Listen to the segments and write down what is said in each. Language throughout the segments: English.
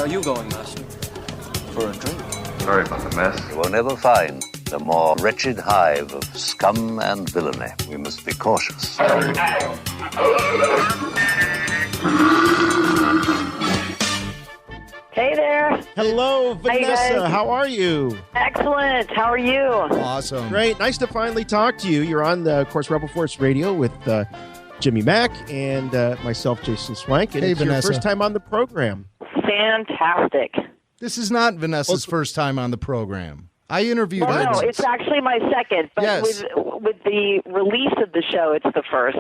you going, Master? For a drink. Sorry about the mess. You will never find a more wretched hive of scum and villainy. We must be cautious. Hey there. Hello, Vanessa. Hey, how are you? Excellent. How are you? Awesome. Great. Nice to finally talk to you. You're on, of course, Rebel Force Radio with Jimmy Mack and myself, Jason Swank. And Hey, it's Vanessa. your first time on the program. Fantastic. This is not Vanessa's first time on the program. I interviewed her. No, it's actually my second, but Yes. with the release of the show, it's the first.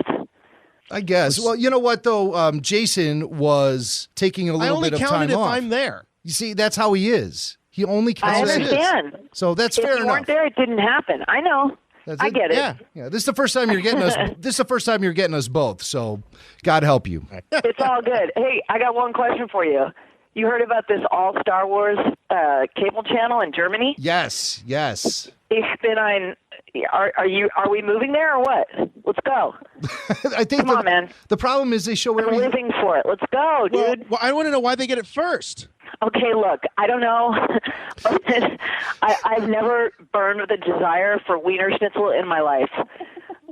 I guess. Well, you know what, though? Jason was taking a I little only bit of counted time if off. I'm there. You see, that's how he is. He only I counts. understand. So that's If fair you enough. weren't there, it didn't happen. I know. That's I get it. Yeah. This is the first time you're getting us. This is the first time you're getting us both. So, God help you. It's all good. Hey, I got one question for you. You heard about this all Star Wars cable channel in Germany? Yes. Ich bin ein. Are we moving there or what? Let's go. I think. Come on, man. The problem is they show I'm everything. living for it. Let's go, Well, dude. I want to know why they get it first. Okay, look, I don't know. I've never burned with a desire for Wiener Schnitzel in my life.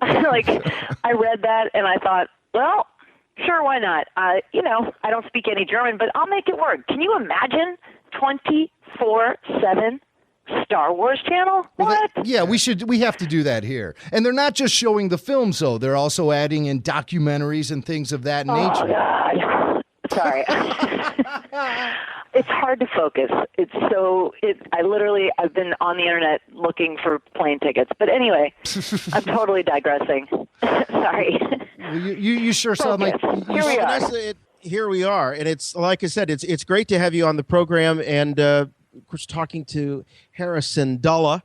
Like, I read that and I thought, well, sure, why not? I don't speak any German, but I'll make it work. Can you imagine 24/7 Star Wars channel? What? Yeah, we have to do that here. And they're not just showing the films, though. They're also adding in documentaries and things of that Oh, nature. God. Sorry. It's hard to focus. I've been on the internet looking for plane tickets. But anyway, I'm totally digressing. Sorry. Well, you sure sound like... Here we are. Vanessa, here we are. And it's, like I said, it's great to have you on the program. And, of course, talking to Hera Syndulla.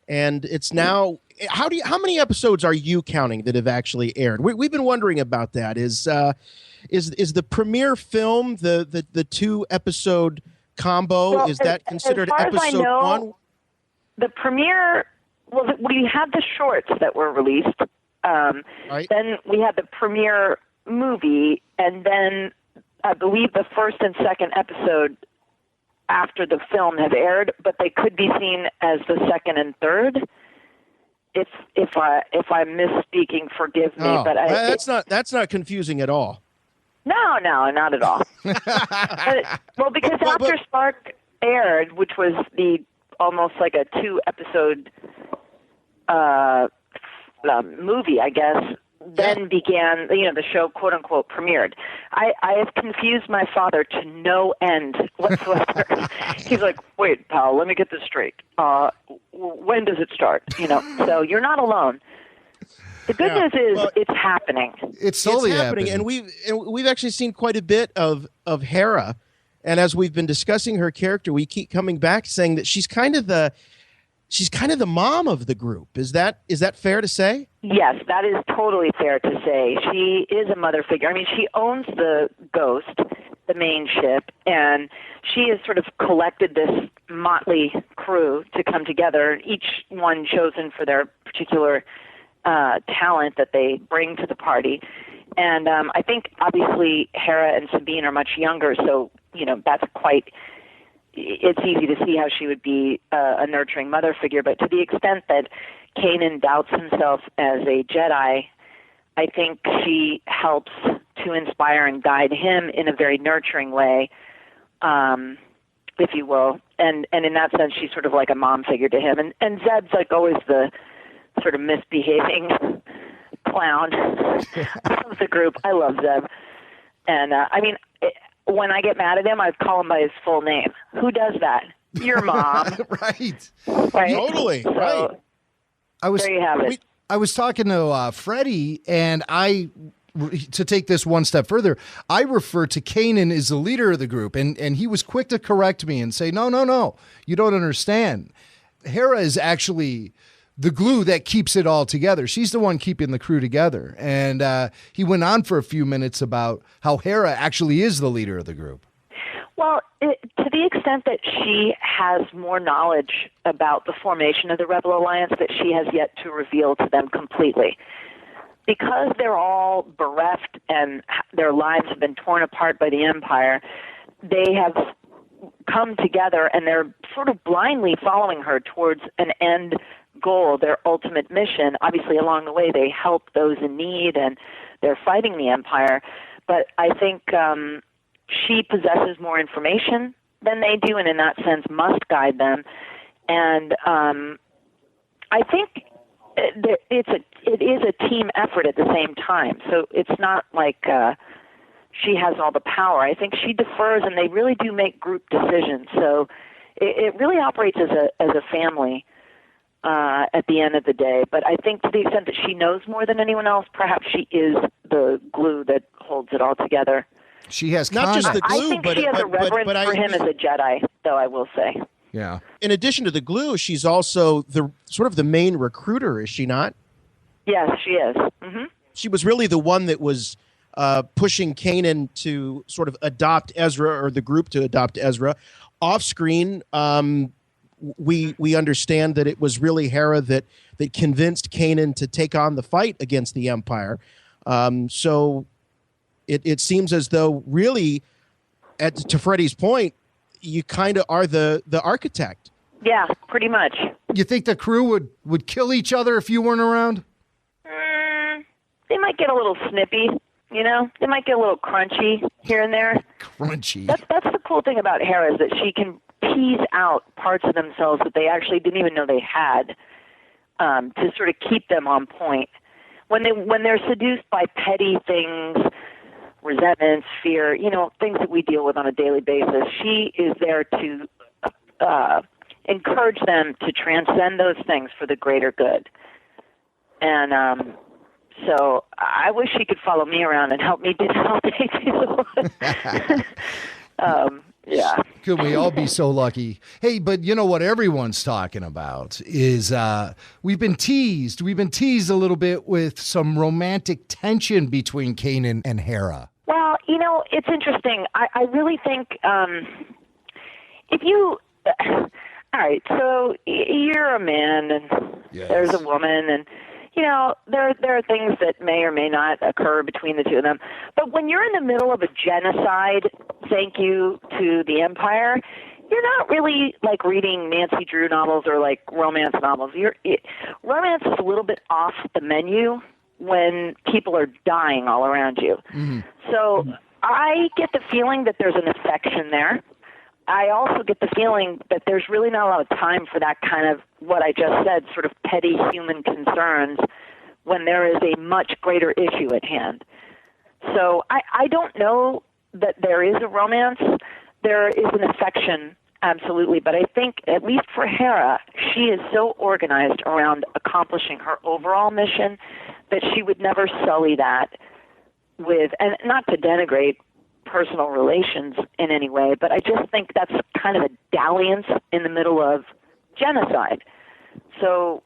And it's now... How many episodes are you counting that have actually aired? We've been wondering about that. Is the premiere film the 2-episode combo? Well, is that considered as far as I episode know, 1? The premiere, we had the shorts that were released. Right. Then we had the premiere movie, and then I believe the first and second episode after the film have aired, but they could be seen as the second and third. If I'm misspeaking, forgive me. Oh, But that's not confusing at all. No, not at all. Because after Spark aired, which was the almost like a 2-episode movie, I guess, then began, the show, quote unquote, premiered. I have confused my father to no end whatsoever. He's like, wait, pal, let me get this straight. When does it start? So you're not alone. The good news is it's happening. It's totally happening. And we've actually seen quite a bit of Hera. And as we've been discussing her character, we keep coming back saying that she's kind of the mom of the group. Is that fair to say? Yes, that is totally fair to say. She is a mother figure. I mean, she owns the Ghost, the main ship, and she has sort of collected this motley crew to come together, each one chosen for their particular talent that they bring to the party. And I think, obviously, Hera and Sabine are much younger, so, that's it's easy to see how she would be a nurturing mother figure. But to the extent that Kanan doubts himself as a Jedi, I think she helps to inspire and guide him in a very nurturing way, if you will. And in that sense, she's sort of like a mom figure to him. And Zeb's like always the sort of misbehaving clown of the group. I love Zeb. And, when I get mad at him, I call him by his full name. Who does that? Your mom. Right. Totally. So, right. There you have it. I was talking to Freddie, and to take this one step further, I refer to Kanan as the leader of the group, and he was quick to correct me and say, no, you don't understand. Hera is actually the glue that keeps it all together. She's the one keeping the crew together. And he went on for a few minutes about how Hera actually is the leader of the group. Well, to the extent that she has more knowledge about the formation of the Rebel Alliance that she has yet to reveal to them completely. Because they're all bereft and their lives have been torn apart by the Empire, they have come together, and they're sort of blindly following her towards an end goal, their ultimate mission. Obviously, along the way, they help those in need, and they're fighting the Empire. But I think she possesses more information than they do, and in that sense must guide them. And I think it is a team effort at the same time. So it's not like she has all the power. I think she defers, and they really do make group decisions. So it really operates as a family at the end of the day. But I think to the extent that she knows more than anyone else, perhaps she is the glue that holds it all together. She has not just the glue, I think but she has a reverence for him as a Jedi, though, I will say. Yeah. In addition to the glue, she's also the sort of the main recruiter, is she not? Yes, she is. Mm-hmm. She was really the one that was pushing Kanan to sort of adopt Ezra, or the group to adopt Ezra. Off screen, we understand that it was really Hera that convinced Kanan to take on the fight against the Empire. So it seems as though really, to Freddie's point, you kind of are the architect. Yeah, pretty much. You think the crew would kill each other if you weren't around? They might get a little snippy, you know? They might get a little crunchy here and there. Crunchy. That's the cool thing about Hera, is that she can tease out parts of themselves that they actually didn't even know they had, to sort of keep them on point. When they're seduced by petty things, resentments, fear, you know, things that we deal with on a daily basis, she is there to encourage them to transcend those things for the greater good. And so I wish she could follow me around and help me do all day too. Yeah. Could we all be so lucky? Hey, but you know what everyone's talking about is we've been teased. We've been teased a little bit with some romantic tension between Kanan and Hera. Well, you know, it's interesting. I really think if you... all right, so you're a man, and Yes. there's a woman, and you know, there are things that may or may not occur between the two of them. But when you're in the middle of a genocide, thank you to the Empire, you're not really like reading Nancy Drew novels or like romance novels. Romance is a little bit off the menu when people are dying all around you. Mm-hmm. So I get the feeling that there's an affection there. I also get the feeling that there's really not a lot of time for that kind of, what I just said, sort of petty human concerns when there is a much greater issue at hand. So I don't know that there is a romance. There is an affection, absolutely. But I think, at least for Hera, she is so organized around accomplishing her overall mission that she would never sully that with, and not to denigrate personal relations in any way, but I just think that's kind of a dalliance in the middle of genocide. So,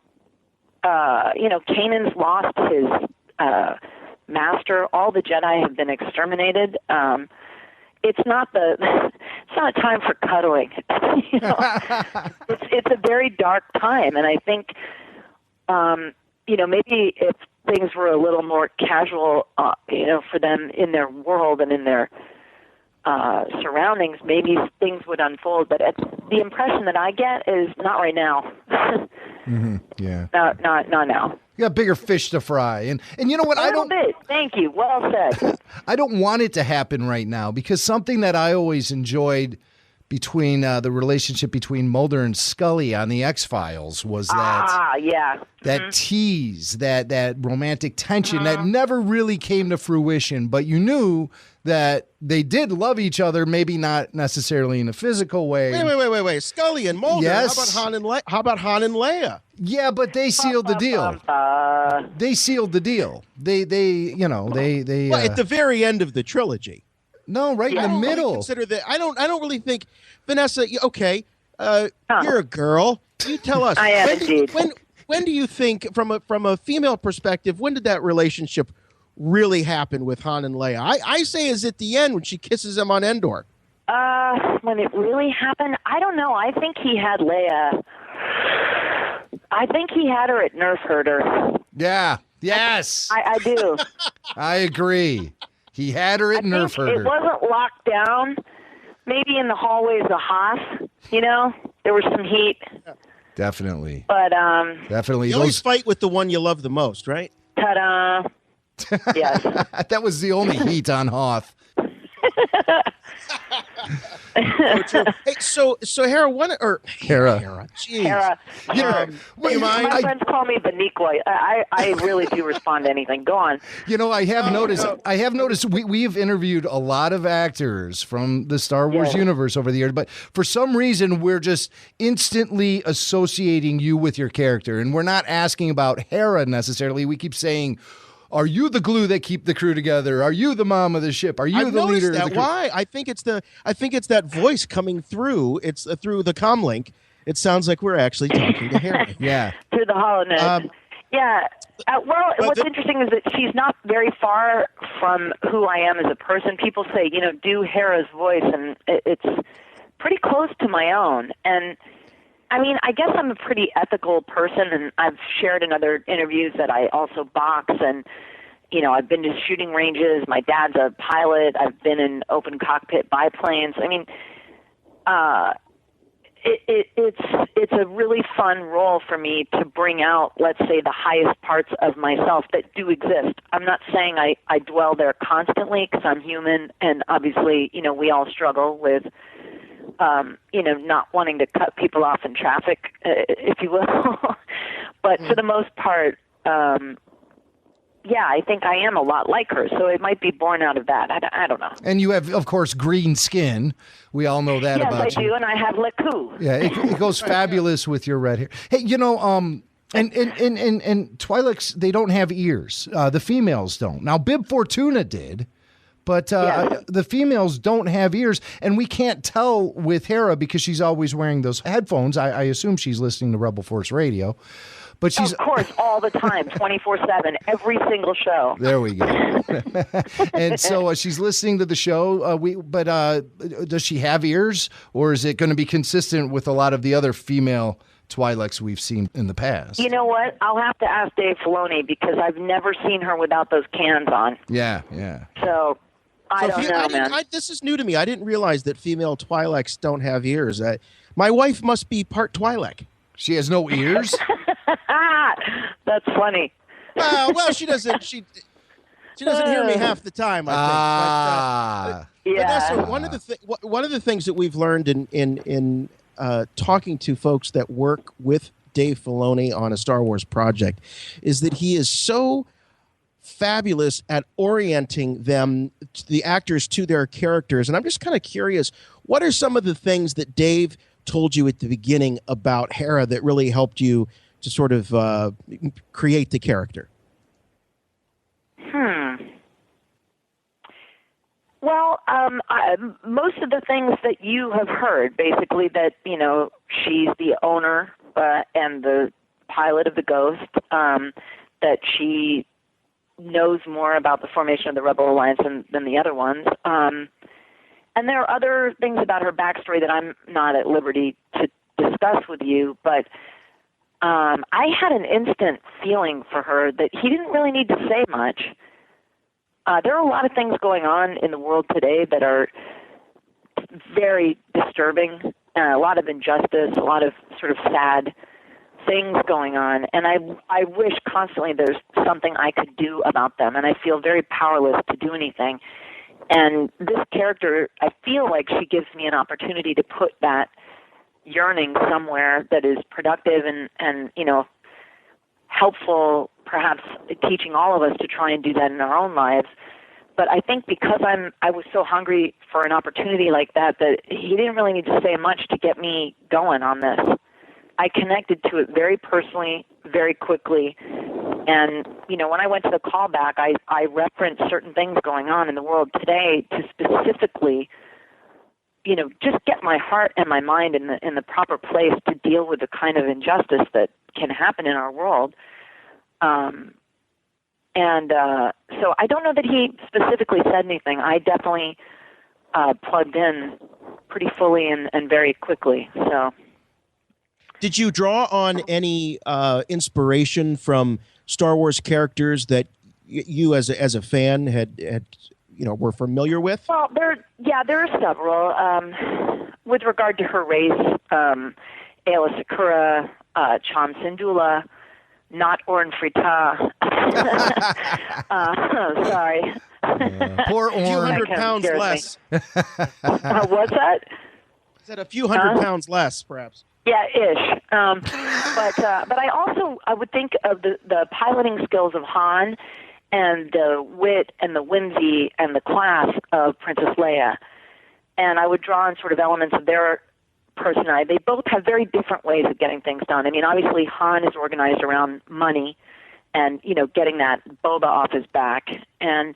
you know, Kanan's lost his master. All the Jedi have been exterminated. It's not a time for cuddling. You know? It's a very dark time, and I think, you know, maybe if things were a little more casual, you know, for them in their world and in their surroundings, maybe things would unfold. But the impression that I get is not right now. Mm-hmm. Yeah. Not now. You got bigger fish to fry. And you know what? A little bit. Thank you. Well said. I don't want it to happen right now, because something that I always enjoyed between the relationship between Mulder and Scully on the X-Files was that that tease, that romantic tension that never really came to fruition, but you knew that they did love each other, maybe not necessarily in a physical way. Wait. Scully and Mulder. Yes. How about Han and Leia? Yeah, but they sealed the deal. They sealed the deal. They Well, at the very end of the trilogy. No, right in the middle. Consider that. I don't really think, Vanessa. Okay, you're a girl. You tell us. I am indeed. When do you think, from a female perspective, when did that relationship really happen with Han and Leia? I say is at the end when she kisses him on Endor. When it really happened, I don't know. I think he had Leia. I think he had her at Nerf Herder. Yeah. Yes. I do. I agree. He had her at Nerf Herder. It wasn't locked down, maybe in the hallways of Hoth, there was some heat. Definitely. But definitely. You always fight with the one you love the most, right? Ta-da. Yes. That was the only heat on Hoth. Oh, true. Hey, so Hera, Hera. Jeez. Hera. My friends call me Beniqua. I really do respond to anything. Go on. I have noticed we have interviewed a lot of actors from the Star Wars universe over the years, but for some reason we're just instantly associating you with your character, and we're not asking about Hera necessarily. We keep saying, are you the glue that keep the crew together? Are you the mom of the ship? Are you the leader of the crew? Why? I think it's that voice coming through. It's through the comlink. It sounds like we're actually talking to Hera. Yeah. Through the HoloNet. Yeah. What's interesting is that she's not very far from who I am as a person. People say, do Hera's voice, and it's pretty close to my own. And I mean, I guess I'm a pretty ethical person, and I've shared in other interviews that I also box, and, I've been to shooting ranges. My dad's a pilot. I've been in open cockpit biplanes. I mean, it's a really fun role for me to bring out, let's say, the highest parts of myself that do exist. I'm not saying I dwell there constantly, because I'm human, and obviously, we all struggle with not wanting to cut people off in traffic, if you will. But for the most part, I think I am a lot like her. So it might be born out of that. I don't know. And you have, of course, green skin. We all know that about you. Yes, I do, and I have leku. Yeah, it goes fabulous with your red hair. Hey, and Twi'leks, they don't have ears. The females don't. Now, Bib Fortuna did. But the females don't have ears, and we can't tell with Hera because she's always wearing those headphones. I assume she's listening to Rebel Force Radio. But she's, of course, all the time, 24/7, every single show. There we go. And so she's listening to the show. Does she have ears, or is it going to be consistent with a lot of the other female Twi'leks we've seen in the past? You know what? I'll have to ask Dave Filoni, because I've never seen her without those cans on. Yeah. So I don't know, man. This is new to me. I didn't realize that female Twi'leks don't have ears. My wife must be part Twi'lek. She has no ears? That's funny. Well, she doesn't. She doesn't hear me half the time, I think. Vanessa, one of the things that we've learned in talking to folks that work with Dave Filoni on a Star Wars project is that he is so fabulous at orienting the actors to their characters. And I'm just kind of curious, what are some of the things that Dave told you at the beginning about Hera that really helped you to sort of create the character? Well, most of the things that you have heard, basically, that, she's the owner and the pilot of the Ghost, that she knows more about the formation of the Rebel Alliance than the other ones. And there are other things about her backstory that I'm not at liberty to discuss with you, but I had an instant feeling for her that he didn't really need to say much. There are a lot of things going on in the world today that are very disturbing, a lot of injustice, a lot of sort of sad things going on, and I wish constantly there's something I could do about them, and I feel very powerless to do anything. And this character, I feel like she gives me an opportunity to put that yearning somewhere that is productive and helpful, perhaps teaching all of us to try and do that in our own lives. But I think because I was so hungry for an opportunity like that he didn't really need to say much to get me going on this. I connected to it very personally, very quickly. And, when I went to the callback, I referenced certain things going on in the world today to specifically, just get my heart and my mind in the proper place to deal with the kind of injustice that can happen in our world. So I don't know that he specifically said anything. I definitely plugged in pretty fully and very quickly. So, did you draw on any inspiration from Star Wars characters that you, as a fan, had we're familiar with? Well, there are several. With regard to her race, Hera Sakura, Hera Syndulla, not Orn Frita. Sorry. Poor A few Orn. hundred That pounds kinda less. What's that? I said a few hundred pounds less, perhaps. Yeah, ish. But I would think of the piloting skills of Han and the wit and the whimsy and the class of Princess Leia. And I would draw on sort of elements of their personality. They both have very different ways of getting things done. I mean, obviously Han is organized around money and, getting that boba off his back. And,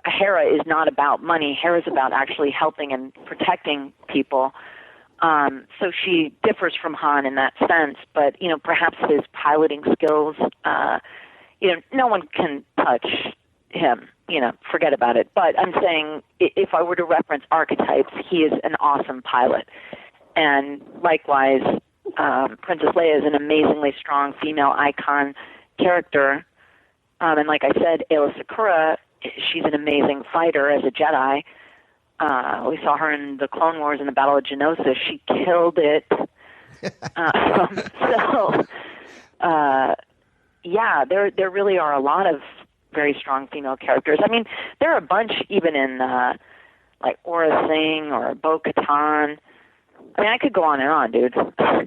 Hera is not about money. Hera's about actually helping and protecting people. So she differs from Han in that sense, but, perhaps his piloting skills, no one can touch him, forget about it. But I'm saying if I were to reference archetypes, he is an awesome pilot. And likewise, Princess Leia is an amazingly strong female icon character. And like I said, Hera Sakura, she's an amazing fighter as a Jedi. We saw her in the Clone Wars in the Battle of Geonosis. She killed it. There really are a lot of very strong female characters. I mean, there are a bunch even in like Aura Singh or Bo-Katan. I mean, I could go on and on, dude.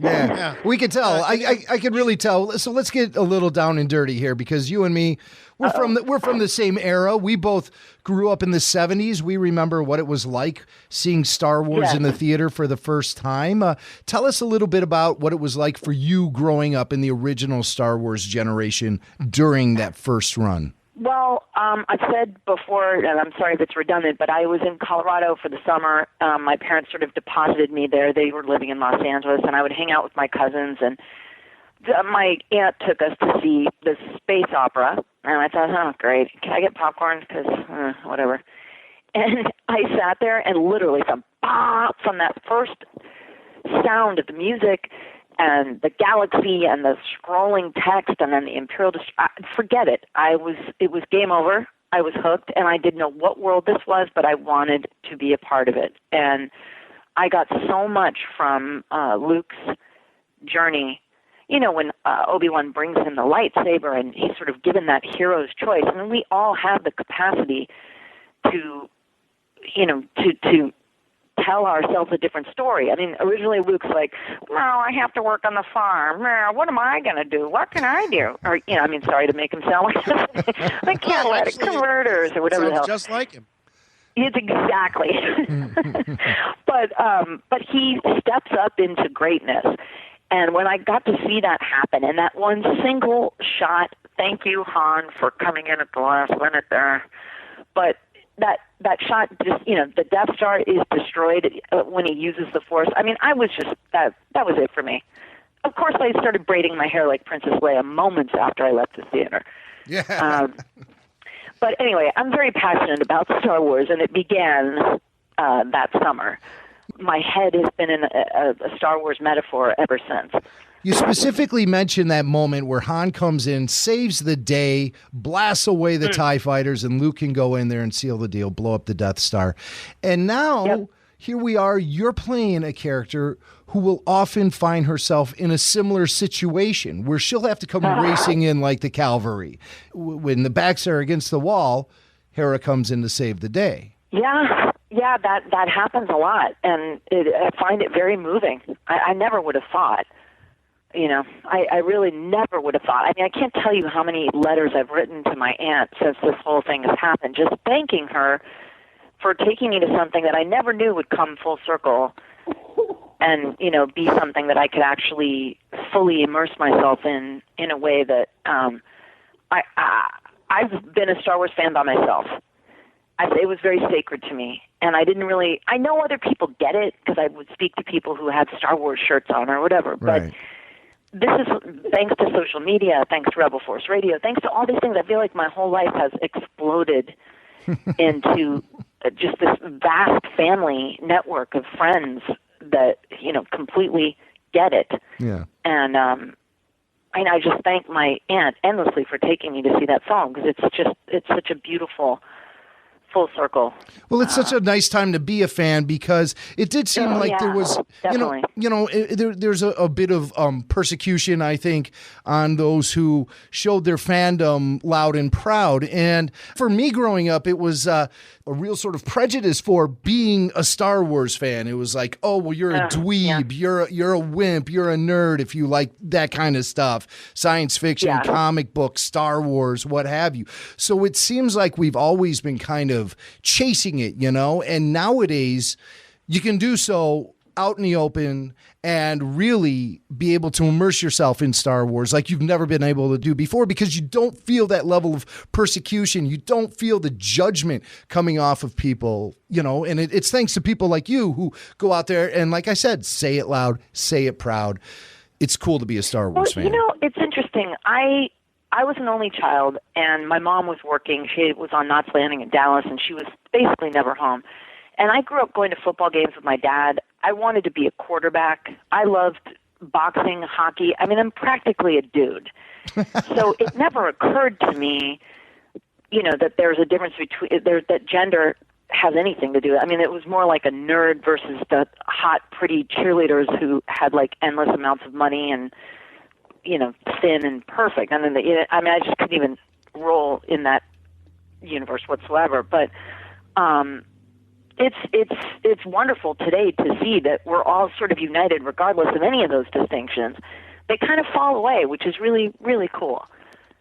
Yeah, we could tell. I could really tell. So let's get a little down and dirty here, because you and me, we're from the same era. We both grew up in the 70s. We remember what it was like seeing Star Wars in the theater for the first time. Tell us a little bit about what it was like for you growing up in the original Star Wars generation during that first run. Well, I've said before, and I'm sorry if it's redundant, but I was in Colorado for the summer. My parents sort of deposited me there. They were living in Los Angeles, and I would hang out with my cousins. And my aunt took us to see the space opera, and I thought, oh, great. Can I get popcorn? Because whatever. And I sat there, and literally from that first sound of the music and the galaxy and the scrolling text and then the Imperial forget it. It was game over. I was hooked, and I didn't know what world this was, but I wanted to be a part of it. And I got so much from Luke's journey. When Obi-Wan brings him the lightsaber and he's sort of given that hero's choice. I mean, we all have the capacity to tell ourselves a different story. I mean, originally Luke's like, no, I have to work on the farm. What am I going to do? What can I do? Or, sorry to make him sound like the catalytic converters or whatever the hell. Just like him. It's exactly. But he steps up into greatness. And when I got to see that happen, and that one single shot, thank you, Han, for coming in at the last minute there. But that shot, just the Death Star is destroyed when he uses the Force. I mean, I was just that was it for me. Of course, I started braiding my hair like Princess Leia moments after I left the theater. Yeah. But anyway, I'm very passionate about Star Wars, and it began that summer. My head has been in a Star Wars metaphor ever since. You specifically mentioned that moment where Han comes in, saves the day, blasts away the TIE fighters, and Luke can go in there and seal the deal, blow up the Death Star. And now, here we are, you're playing a character who will often find herself in a similar situation where she'll have to come racing in like the cavalry. When the backs are against the wall, Hera comes in to save the day. Yeah, that happens a lot, and I find it very moving. I never would have thought. I really never would have thought. I mean, I can't tell you how many letters I've written to my aunt since this whole thing has happened, just thanking her for taking me to something that I never knew would come full circle and, be something that I could actually fully immerse myself in a way that I've been a Star Wars fan by myself. It was very sacred to me, and I know other people get it because I would speak to people who had Star Wars shirts on or whatever, but this is thanks to social media, thanks to Rebel Force Radio, thanks to all these things. I feel like my whole life has exploded into just this vast family network of friends that, completely get it. Yeah. And I just thank my aunt endlessly for taking me to see that film because it's such a beautiful full circle. Well, it's such a nice time to be a fan because it did seem like there was, definitely. there's a bit of persecution, I think, on those who showed their fandom loud and proud. And for me growing up, it was a real sort of prejudice for being a Star Wars fan. It was like, oh, well, you're a dweeb, you're a wimp, you're a nerd if you like that kind of stuff, science fiction, comic books, Star Wars, what have you. So it seems like we've always been kind of chasing it, and nowadays you can do so out in the open and really be able to immerse yourself in Star Wars like you've never been able to do before, because you don't feel that level of persecution. You don't feel the judgment coming off of people, and it's thanks to people like you who go out there and, like I said, say it loud, say it proud. It's cool to be a Star Wars fan. It's interesting. I was an only child, and my mom was working. She was on Knott's Landing in Dallas, and she was basically never home. And I grew up going to football games with my dad. I wanted to be a quarterback. I loved boxing, hockey. I mean, I'm practically a dude. So it never occurred to me, that there's a difference between that gender has anything to do with it. I mean, it was more like a nerd versus the hot, pretty cheerleaders who had like endless amounts of money and, thin and perfect. And then I just couldn't even roll in that universe whatsoever. But it's wonderful today to see that we're all sort of united regardless of any of those distinctions. They kind of fall away, which is really, really cool.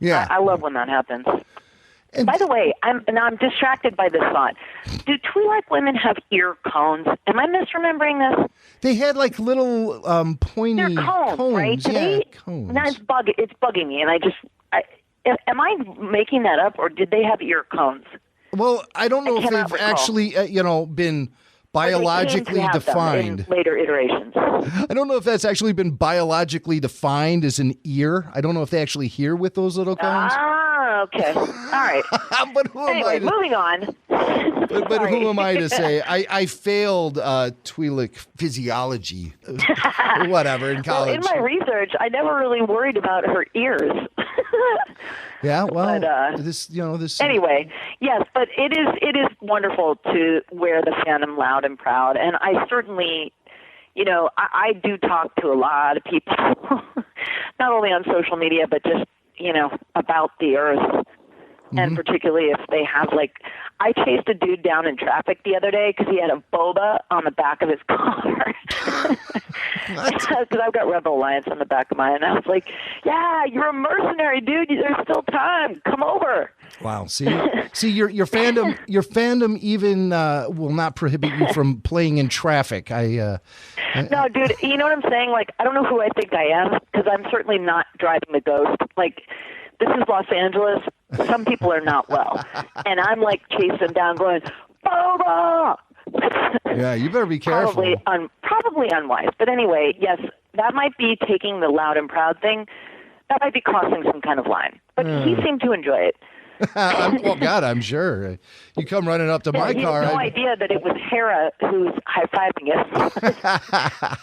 Yeah. I love when that happens. And by the way, I'm distracted by this thought. Do Twi'lek women have ear cones? Am I misremembering this? They had like little pointy They're cones, right? Cones. Now it's bugging me, and am I making that up, or did they have ear cones? Well, I don't know if they've actually, been biologically defined. In later iterations. I don't know if that's actually been biologically defined as an ear. I don't know if they actually hear with those little cones. Ah, okay. All right. But who anyway, moving on. But who am I to say? I failed Twi'lek physiology, whatever, in college. Well, in my research, I never really worried about her ears. Yeah, well, but, this. Anyway, yes, but it is wonderful to wear the fandom loud and proud, and I certainly, I do talk to a lot of people, not only on social media, but just about the Earth. And particularly if they have, I chased a dude down in traffic the other day because he had a boba on the back of his car. Because I've got Rebel Alliance on the back of mine. And I was like, yeah, you're a mercenary, dude. There's still time. Come over. Wow. See, your fandom even will not prohibit you from playing in traffic. No, dude, you know what I'm saying? I don't know who I think I am, because I'm certainly not driving the Ghost. This is Los Angeles. Some people are not well. And I'm chasing down going, Boba! Yeah, you better be careful. Probably unwise. But anyway, yes, that might be taking the loud and proud thing. That might be crossing some kind of line. But he seemed to enjoy it. Well, God, I'm sure. You come running up to my car. He had no idea that it was Hera who's high-fiving it.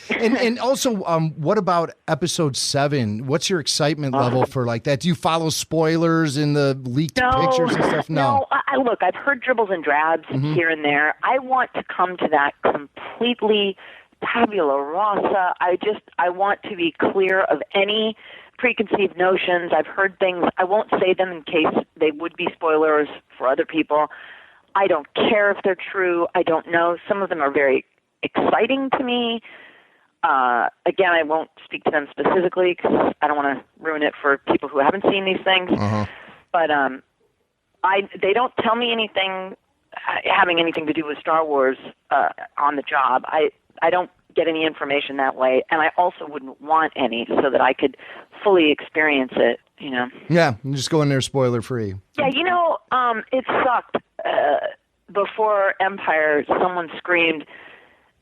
And also, what about episode 7? What's your excitement level for that? Do you follow spoilers in the leaked pictures and stuff? No. Look, I've heard dribbles and drabs here and there. I want to come to that completely tabula rasa. I want to be clear of any preconceived notions. I've heard things. I won't say them in case they would be spoilers for other people. I don't care if they're true. I don't know. Some of them are very exciting to me. Again, I won't speak to them specifically because I don't want to ruin it for people who haven't seen these things. But they don't tell me anything having anything to do with Star Wars on the job. I don't get any information that way, and I also wouldn't want any so that I could fully experience it, Yeah, just go in there spoiler free. Yeah, it sucked. Before Empire, someone screamed,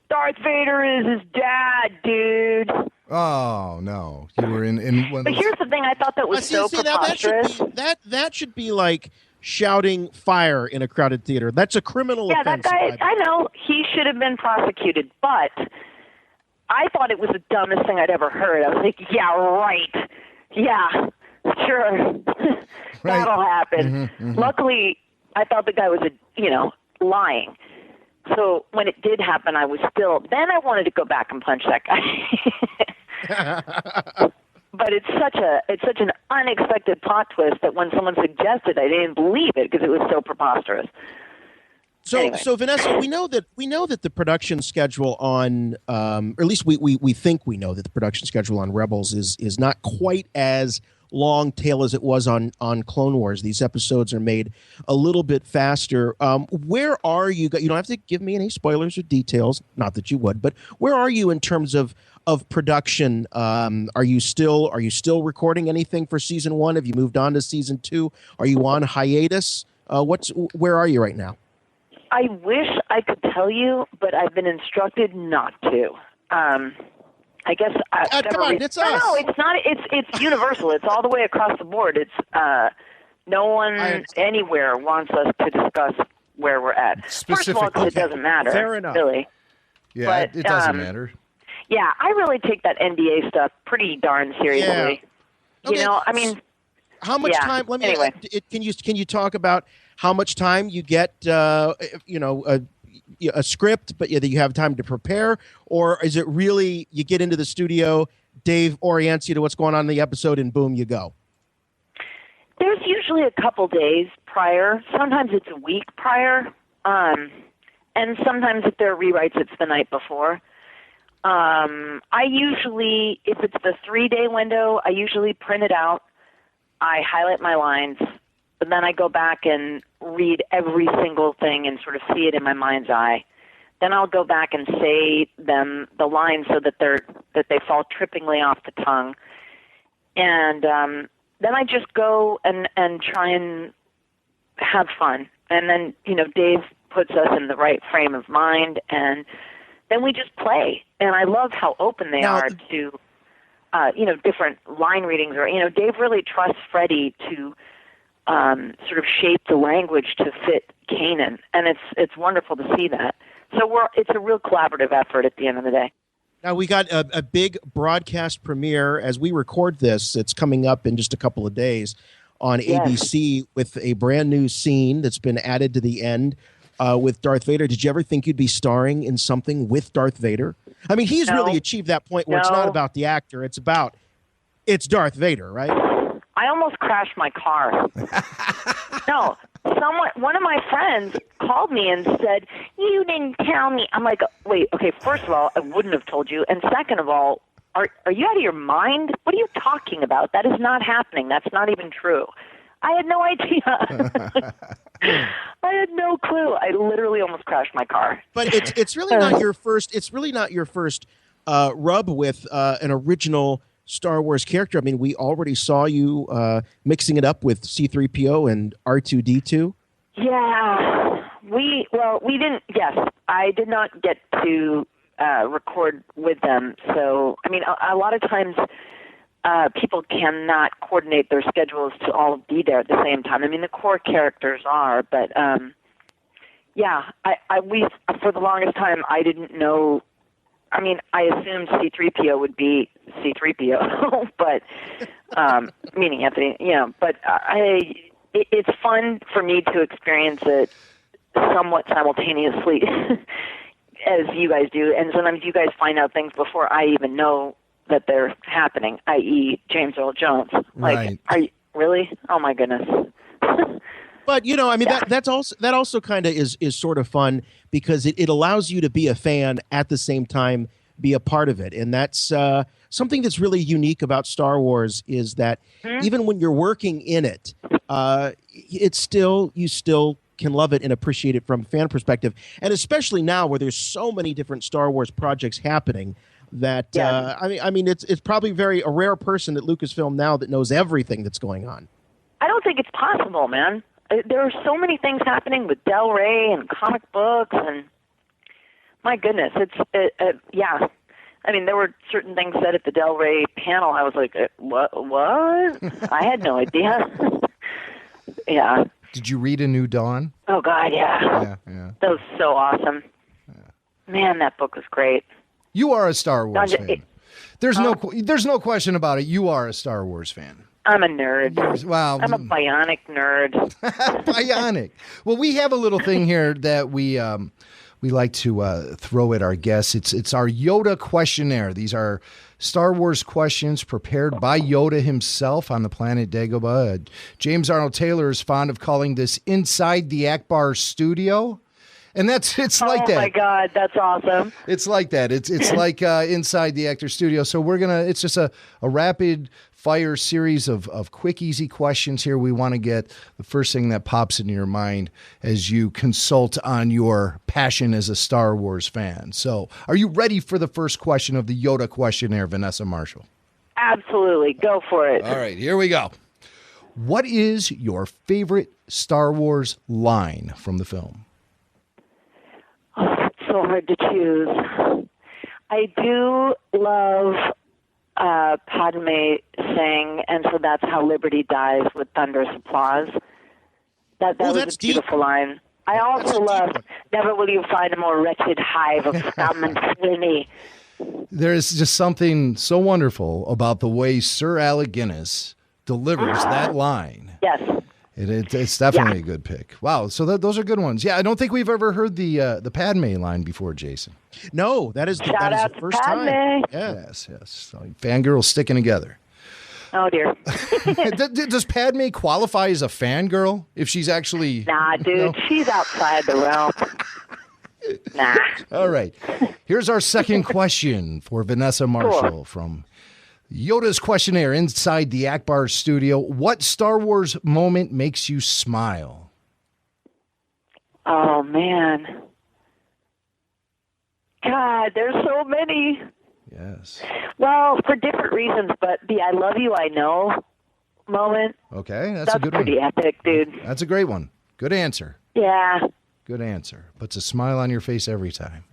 Darth Vader is his dad, dude. Oh, no. You were in one of those... But here's the thing, I thought that was so preposterous. That should be like shouting fire in a crowded theater. That's a criminal offense. Yeah, that guy, I know, he should have been prosecuted, but I thought it was the dumbest thing I'd ever heard. I was like, yeah, right. Yeah, sure. That'll happen. Luckily, I thought the guy was lying. So when it did happen, I was still. Then I wanted to go back and punch that guy. But it's such an unexpected plot twist that when someone suggested, I didn't believe it because it was so preposterous. So, Anyway. so Vanessa, we know that the production schedule on, or at least we think we know that the production schedule on Rebels is not quite as long tail as it was on Clone Wars. These episodes are made a little bit faster. Where are you? You don't have to give me any spoilers or details, not that you would, but where are you in terms of production? Are you still recording anything for season 1? Have you moved on to season 2? Are you on hiatus? Where are you right now? I wish I could tell you, but I've been instructed not to. I guess come on, it's us. No, it's not. It's universal. It's all the way across the board. It's no one anywhere wants us to discuss where we're at. First of all, 'cause it doesn't matter. Fair enough. Really. Yeah, But, it doesn't matter. Yeah, I really take that NDA stuff pretty darn seriously. Yeah. Okay. I mean, how much time? Let me. Anyway. Can you talk about how much time you get? A script, but that you have time to prepare, or is it really you get into the studio, Dave orients you to what's going on in the episode, and boom, you go? There's usually a couple days prior. Sometimes it's a week prior, and sometimes if there are rewrites, it's the night before. I usually, if it's the 3-day window, I usually print it out. I highlight my lines, but then I go back and read every single thing and sort of see it in my mind's eye. Then I'll go back and say the lines so that they fall trippingly off the tongue. And then I just go and try and have fun. And then, Dave puts us in the right frame of mind, and then we just play. And I love how open they are to, different line readings. Or, Dave really trusts Freddie to sort of shape the language to fit Kanan, and it's wonderful to see that. So it's a real collaborative effort at the end of the day. Now we got a big broadcast premiere as we record this. It's coming up in just a couple of days on ABC with a brand new scene that's been added to the end with Darth Vader. Did you ever think you'd be starring in something with Darth Vader? I mean, he's really achieved that point where it's not about the actor; it's Darth Vader, right? I almost crashed my car. No, one of my friends called me and said, "You didn't tell me." I'm like, "Wait, okay, first of all, I wouldn't have told you. And second of all, are you out of your mind? What are you talking about? That is not happening. That's not even true." I had no idea. I had no clue. I literally almost crashed my car. But it's really not your first. It's really not your first rub with an original Star Wars character. I mean, we already saw you mixing it up with C-3PO and R2-D2. Yeah, we didn't. Yes, I did not get to record with them. So, I mean, a lot of times people cannot coordinate their schedules to all be there at the same time. I mean, the core characters are, but we for the longest time I didn't know. I mean, I assumed C-3PO would be C-3PO, but meaning Anthony, but it's fun for me to experience it somewhat simultaneously as you guys do, and sometimes you guys find out things before I even know that they're happening, i.e. James Earl Jones. Like, Are you really? Oh my goodness. But I mean, that also kind of is sort of fun because it allows you to be a fan at the same time be a part of it, and that's something that's really unique about Star Wars is that even when you're working in it, you still can love it and appreciate it from a fan perspective, and especially now where there's so many different Star Wars projects happening. That I mean, it's probably a rare person at Lucasfilm now that knows everything that's going on. I don't think it's possible, man. There are so many things happening with Del Rey and comic books, and my goodness, yeah. I mean, there were certain things said at the Del Rey panel. I was like, what? I had no idea. Yeah. Did you read A New Dawn? Oh God, yeah. That was so awesome. Yeah. Man, that book was great. You are a Star Wars fan. There's no question about it. You are a Star Wars fan. I'm a nerd. Wow. I'm a bionic nerd. Bionic. Well, we have a little thing here that we like to throw at our guests. It's our Yoda questionnaire. These are Star Wars questions prepared by Yoda himself on the planet Dagobah. James Arnold Taylor is fond of calling this Inside the Akbar Studio. And it's like that. Oh my God, that's awesome. It's like that. It's like Inside the Actor Studio. So it's just a rapid fire series of quick, easy questions here. We want to get the first thing that pops into your mind as you consult on your passion as a Star Wars fan. So are you ready for the first question of the Yoda questionnaire, Vanessa Marshall? Absolutely. Go for it. All right, here we go. What is your favorite Star Wars line from the film? Oh, it's so hard to choose. I do love Padme saying, and so that's how liberty dies, with thunderous applause. That was a beautiful line. I also love, never will you find a more wretched hive of scum and villainy. There's just something so wonderful about the way Sir Alec Guinness delivers that line. Yes. It's definitely a good pick. Wow, so those are good ones. Yeah, I don't think we've ever heard the Padme line before, Jason. No, that is the first Padme. time. Yeah. Yes. So, fangirls sticking together. Oh, dear. Does Padme qualify as a fangirl if she's actually... Nah, dude, she's outside the realm. Nah. All right. Here's our second question for Vanessa Marshall from Yoda's questionnaire inside the Akbar Studio. What Star Wars moment makes you smile? Oh, man. God, there's so many. Yes. Well, for different reasons, but the I love you, I know moment. Okay, that's a good pretty one. epic, dude. That's a great one. Good answer. Yeah. Good answer. Puts a smile on your face every time.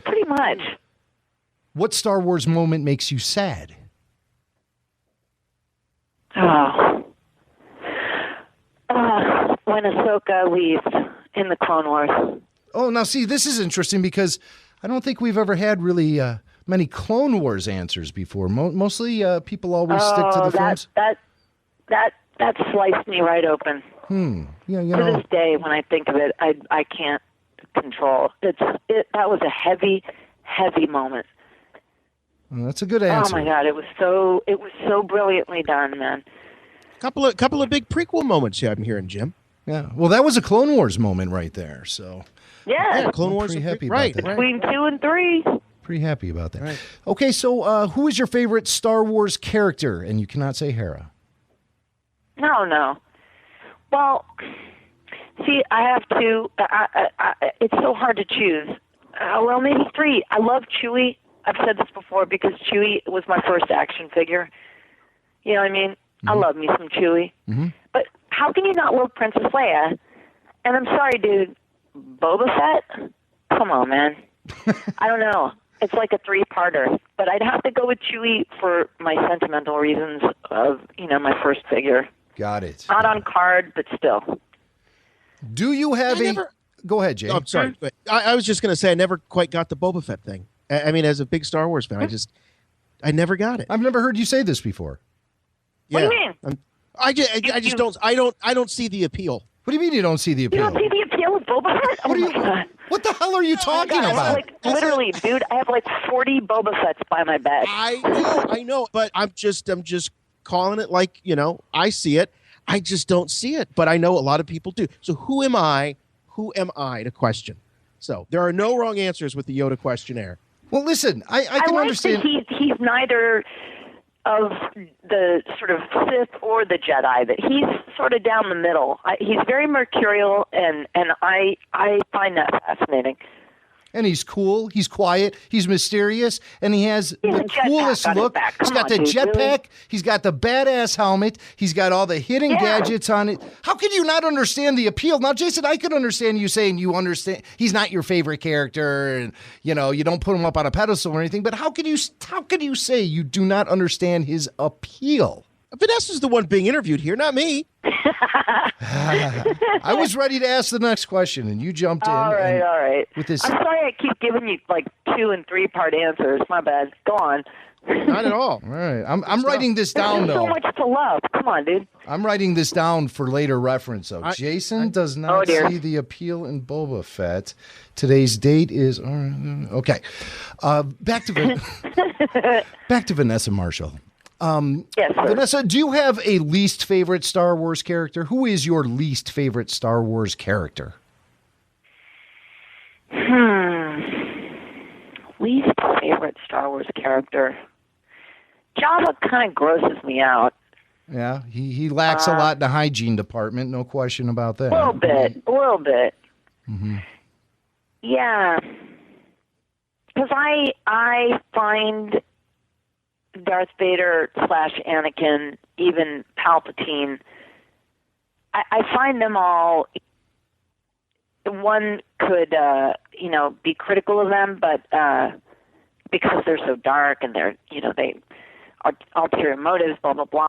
Pretty much. What Star Wars moment makes you sad? When Ahsoka leaves in the Clone Wars. Oh, now see, this is interesting because I don't think we've ever had really many Clone Wars answers before. Mostly people always stick to the films. That sliced me right open. Yeah, to this day, when I think of it, I can't control. That was a heavy moment. Well, that's a good answer. Oh my God, it was so brilliantly done, man. Couple of big prequel moments I'm hearing, Jim. Yeah. Well, that was a Clone Wars moment right there. So yeah, Clone Wars. Pretty happy about that. Between 2 and 3. Pretty happy about that. Right. Okay, so who is your favorite Star Wars character? And you cannot say Hera. No. Well, see, I have to. It's so hard to choose. Well, maybe 3. I love Chewie. I've said this before because Chewie was my first action figure. You know what I mean? Mm-hmm. I love me some Chewie. Mm-hmm. But how can you not love Princess Leia? And I'm sorry, dude. Boba Fett? Come on, man. I don't know. It's like a 3-parter. But I'd have to go with Chewie for my sentimental reasons of, my first figure. Got it. Not on card, but still. Do you have Go ahead, Jay. Oh, I'm sorry. I was just going to say I never quite got the Boba Fett thing. I mean, as a big Star Wars fan, I never got it. I've never heard you say this before. What do you mean? I don't see the appeal. What do you mean you don't see the appeal? You don't see the appeal of Boba Fett? God. What the hell are you talking about? Literally, dude, I have 40 Boba Fetts by my bed. I know, but I'm just calling it like, I see it. I just don't see it, but I know a lot of people do. So who am I to question? So there are no wrong answers with the Yoda questionnaire. Well, listen, I can understand. He's neither of the sort of Sith or the Jedi. That he's sort of down the middle. He's very mercurial, and I find that fascinating. And he's cool. He's quiet. He's mysterious. And he has the coolest look. He's got the jetpack. Really? He's got the badass helmet. He's got all the hidden gadgets on it. How could you not understand the appeal? Now, Jason, I could understand you saying you understand he's not your favorite character and, you don't put him up on a pedestal or anything. But how could you say you do not understand his appeal? Vanessa's the one being interviewed here, not me. I was ready to ask the next question, and you jumped in. All right. With this, I'm sorry I keep giving you 2 and 3 part answers. My bad. Go on. Not at all. All right. I'm writing this down, There's so though. much to love. Come on, dude. I'm writing this down for later reference, though. Jason does not dear. see the appeal in Boba Fett. Today's date is... okay. Back to Vanessa Marshall. Yes, sir. Vanessa, do you have a least favorite Star Wars character? Who is your least favorite Star Wars character? Least favorite Star Wars character. Jabba kind of grosses me out. Yeah, he lacks a lot in the hygiene department, no question about that. A little bit. Mm-hmm. Yeah. Because I find Darth Vader / Anakin, even Palpatine, I find them all, one could, be critical of them, but because they're so dark and they're, they are ulterior motives, blah, blah, blah.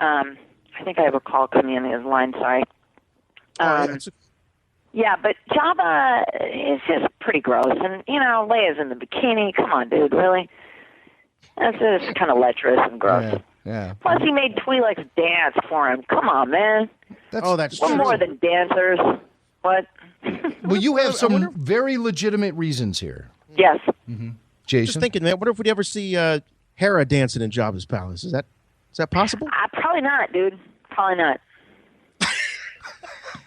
I think I have a call coming in his line, sorry. Yeah, but Jabba is just pretty gross. And, Leia's in the bikini. Come on, dude, really? That's just kind of lecherous and gross. Yeah. Plus, he made Twi'leks dance for him. Come on, man. That's We're true. more than dancers. What? Well, you have some very legitimate reasons here. Yes. Mm-hmm. Jason? Just thinking, man, what if we'd ever see Hera dancing in Jabba's palace? Is that possible? Probably not, dude. Probably not.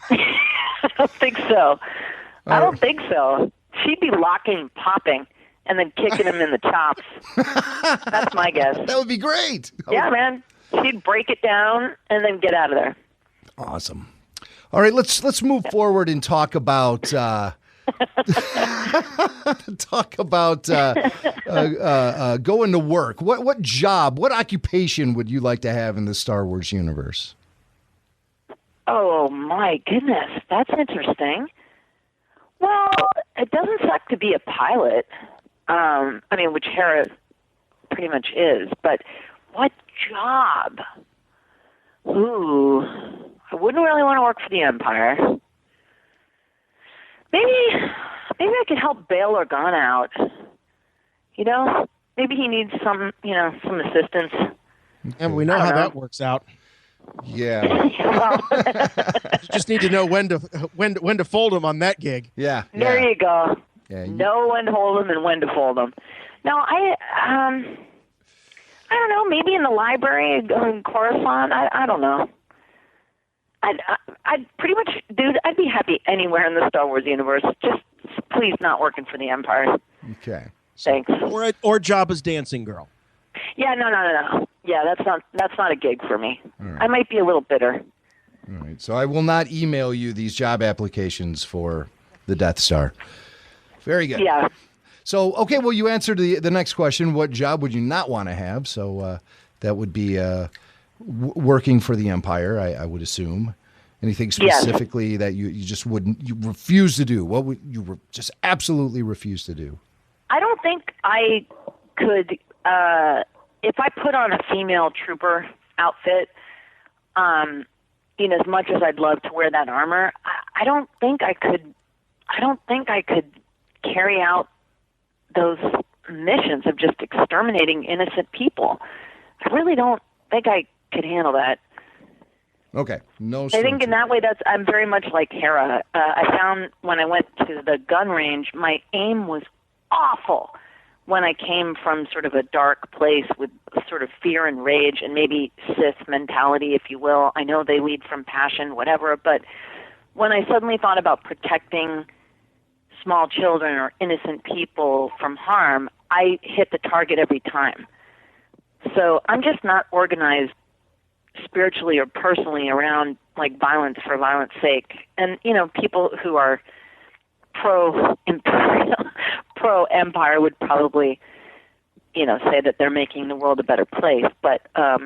I don't think so. I don't think so. She'd be locking and popping and then kicking him in the chops. That's my guess. That would be great. Yeah, man. She'd break it down and then get out of there. Awesome. All right, let's move forward and talk about going to work. What job, what occupation would you like to have in the Star Wars universe? Oh, my goodness. That's interesting. Well, it doesn't suck to be a pilot. Which Hera pretty much is. But what job? Ooh, I wouldn't really want to work for the Empire. Maybe I could help Bail Organa out. Maybe he needs some assistance. And we know how that works out. Yeah. You just need to know when to fold him on that gig. Yeah. There you go. Yeah, know when to hold them and when to fold them. No, I don't know. Maybe in the library in Coruscant. I don't know. I'd pretty much, dude. I'd be happy anywhere in the Star Wars universe. Just please, not working for the Empire. Okay. Thanks. Or Jabba's dancing girl. Yeah, no. Yeah, that's not a gig for me. Right. I might be a little bitter. All right. So I will not email you these job applications for the Death Star. Very good. Yeah. So, okay, well, you answered the next question. What job would you not want to have? So that would be working for the Empire, I would assume. Anything specifically that you just you refuse to do? What would you just absolutely refuse to do? I don't think I could, if I put on a female trooper outfit, as much as I'd love to wear that armor, I don't think I could carry out those missions of just exterminating innocent people. I really don't think I could handle that. Okay. No. I think in that way, I'm very much like Hera. I found when I went to the gun range, my aim was awful when I came from sort of a dark place with sort of fear and rage and maybe Sith mentality, if you will. I know they lead from passion, whatever, but when I suddenly thought about protecting small children or innocent people from harm, I hit the target every time. So I'm just not organized spiritually or personally around like violence for violence sake. And, people who are pro-empire would probably, say that they're making the world a better place. But, I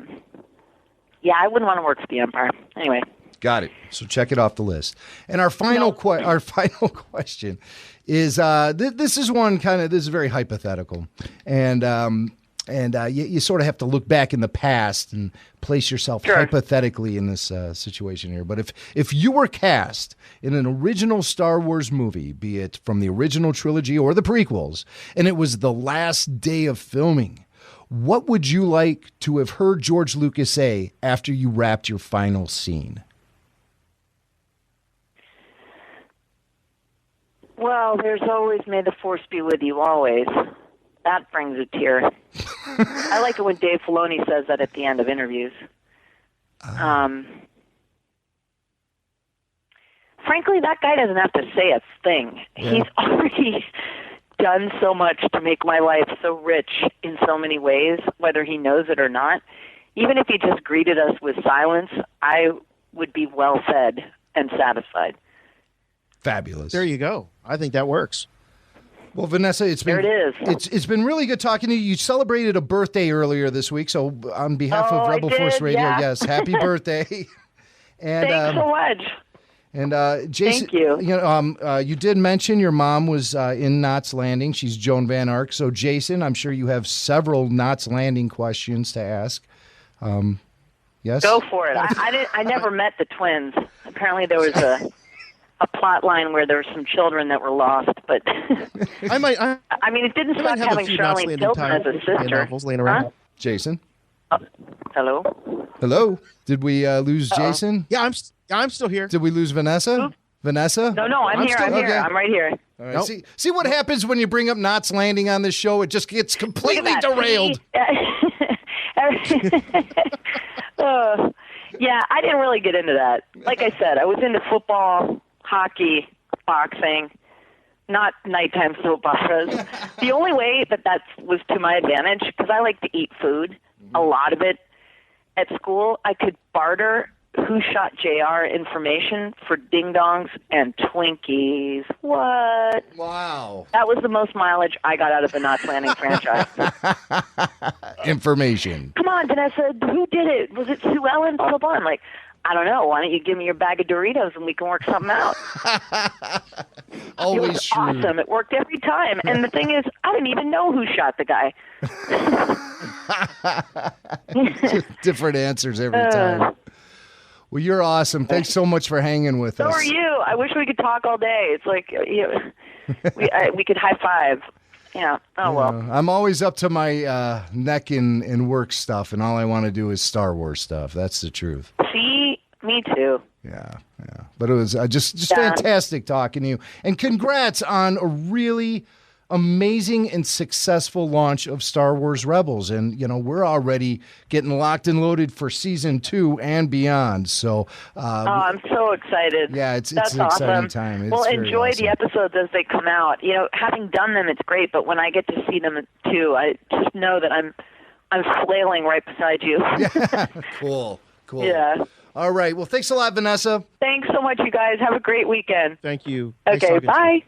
wouldn't want to work for the Empire. Anyway. Got it. So check it off the list. And our final question is this is one this is very hypothetical, and you sort of have to look back in the past and place yourself hypothetically in this situation here. But if you were cast in an original Star Wars movie, be it from the original trilogy or the prequels, and it was the last day of filming, What would you like to have heard George Lucas say after you wrapped your final scene? Well, there's always "May the Force be with you always." That brings a tear. I like it when Dave Filoni says that at the end of interviews. Frankly, that guy doesn't have to say a thing. Yeah. He's already done so much to make my life so rich in so many ways, whether he knows it or not. Even if he just greeted us with silence, I would be well fed and satisfied. Fabulous. There you go. I think that works. Well, Vanessa, it's been There it is. It's been really good talking to you. You celebrated a birthday earlier this week, so on behalf of I Rebel did, Force Radio, yeah. yes, happy birthday. And Thanks so much. And Jason, Thank you. You did mention your mom was in Knots Landing. She's Joan Van Ark. So, Jason, I'm sure you have several Knots Landing questions to ask. Yes. Go for it. I never met the twins. Apparently, there was a plot line where there were some children that were lost, but I mean, it didn't stop have a having few Knots Charlene Landing Tilton as a sister. novels laying around. Huh? Jason. Hello? Hello. Did we lose Jason? Yeah, I'm still here. Did we lose Vanessa? Oops. Vanessa? No, I'm here. still- I'm here. okay. I'm right here. All right. Nope. See what happens when you bring up Knots Landing on this show? It just gets completely Look at that. derailed. Yeah, I didn't really get into that. Like I said, I was into football, hockey, boxing, not nighttime soap operas. The only way that was to my advantage, because I like to eat food, a lot of it at school, I could barter Who Shot JR information for ding-dongs and Twinkies. What? Wow. That was the most mileage I got out of the Knots Landing franchise. Information. Come on, Vanessa, who did it? Was it Sue Ellen? Blah, blah, blah. I'm like, I don't know. Why don't you give me your bag of Doritos and we can work something out? Always It was shrewd. awesome. It worked every time. And the thing is, I didn't even know who shot the guy. Different answers every time. Well, you're awesome. Thanks so much for hanging with So us. are you. I wish we could talk all day. It's like we could high five. Yeah. Oh, well. I'm always up to my neck in work stuff, and all I want to do is Star Wars stuff. That's the truth. See? Me too. Yeah. But it was just Yeah. fantastic talking to you. And congrats on a really amazing and successful launch of Star Wars Rebels. And, we're already getting locked and loaded for season 2 and beyond. So, I'm so excited. yeah, it's That's an exciting awesome. time. It's Well, very enjoy awesome. the episodes as they come out. Having done them, it's great. But when I get to see them too, I just know that I'm flailing right beside you. Cool. Yeah. All right. Well, thanks a lot, Vanessa. Thanks so much, you guys. Have a great weekend. Thank you. Nice Okay, talking to you. bye.